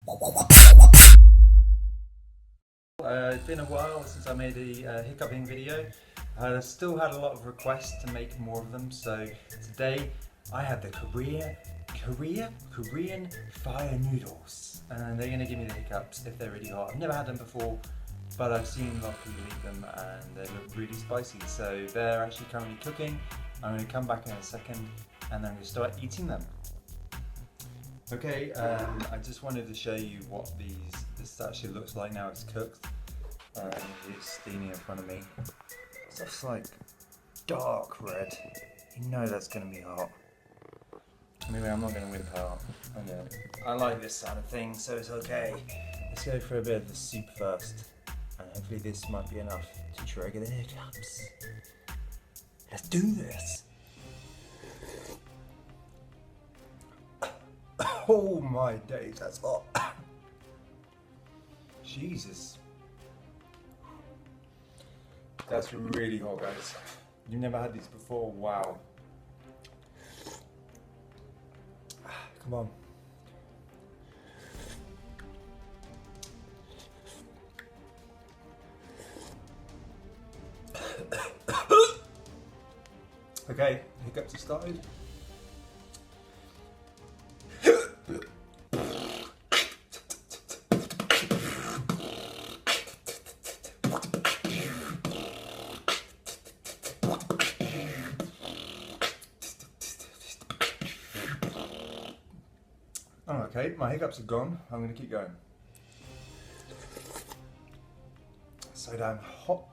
It's been a while since I made a hiccuping video. I still had a lot of requests to make more of them, so today I have the Korean Fire Noodles, and they're going to give me the hiccups if they're really hot. I've never had them before, but I've seen a lot of people eat them and they look really spicy, so they're actually currently cooking. I'm going to come back in a second and then I'm going to start eating them. Okay, I just wanted to show you what this actually looks like now it's cooked. It's steaming in front of me. Stuff's like dark red. You know that's going to be hot. Anyway, I'm not going to whip out. I like this side of things, so it's okay. Let's go for a bit of the soup first. And hopefully this might be enough to trigger the hiccups. Let's do this. Oh my days, that's hot. Jesus. That's really hot, guys. You've never had these before? Wow. Come on. Okay, hiccups have started. Oh, okay, my hiccups are gone. I'm going to keep going. So damn hot.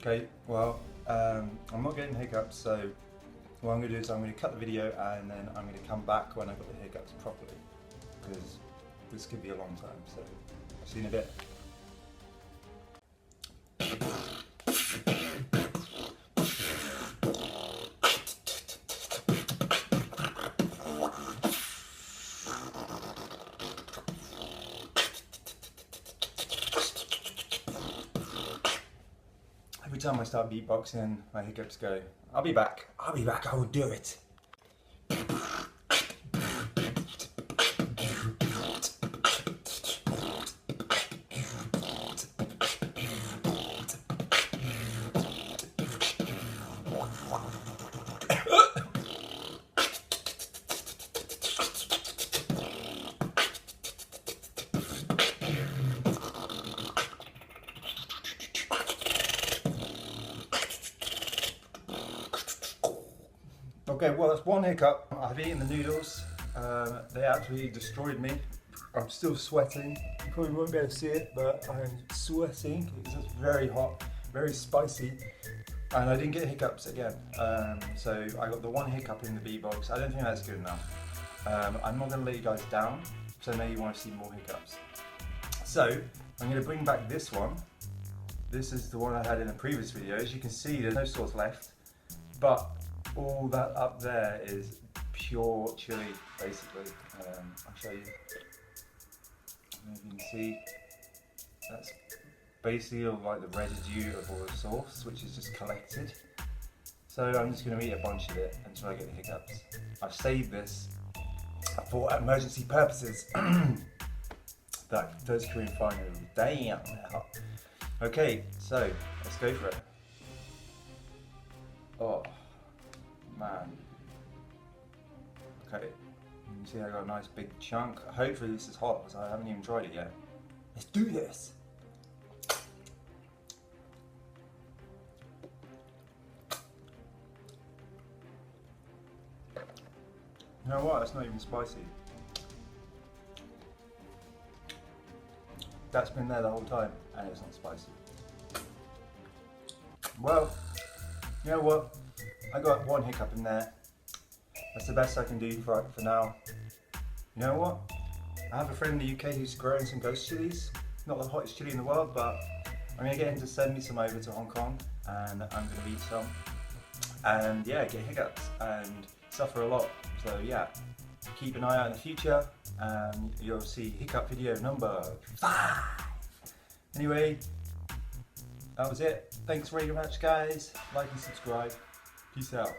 Okay, well, I'm not getting hiccups, so what I'm going to do is I'm going to cut the video and then I'm going to come back when I've got the hiccups properly, because this could be a long time, so I'll see you in a bit. Every time I start beatboxing, my hiccups go. I'll be back, I will do it. Okay, well that's one hiccup. I've eaten the noodles. They absolutely destroyed me. I'm still sweating. You probably won't be able to see it, but I'm sweating because it's very hot, very spicy. And I didn't get hiccups again. So I got the one hiccup in the beatbox. I don't think that's good enough. I'm not going to let you guys down, so I know you want to see more hiccups. So I'm going to bring back this one. This is the one I had in the previous video. As you can see, there's no sauce left, but all that up there is pure chili, basically. I'll show you. If you can see, that's basically like the residue of all the sauce, which is just collected. So I'm just going to eat a bunch of it until I get the hiccups. I've saved this for emergency purposes. Those Korean Fire Noodles, damn. Okay, so let's go for it. Oh. Man. Okay, you can see I got a nice big chunk. Hopefully this is hot because I haven't even tried it yet. Let's do this! You know what? It's not even spicy. That's been there the whole time and it's not spicy. Well, you know what? I got one hiccup in there. That's the best I can do for now. You know what? I have a friend in the UK who's growing some ghost chilies. Not the hottest chili in the world, but I'm going to get him to send me some over to Hong Kong and I'm going to eat some. And yeah, get hiccups and suffer a lot. So yeah, keep an eye out in the future. You'll see Hiccup video number 5. Anyway, that was it. Thanks very much, guys. Like and subscribe. Peace out.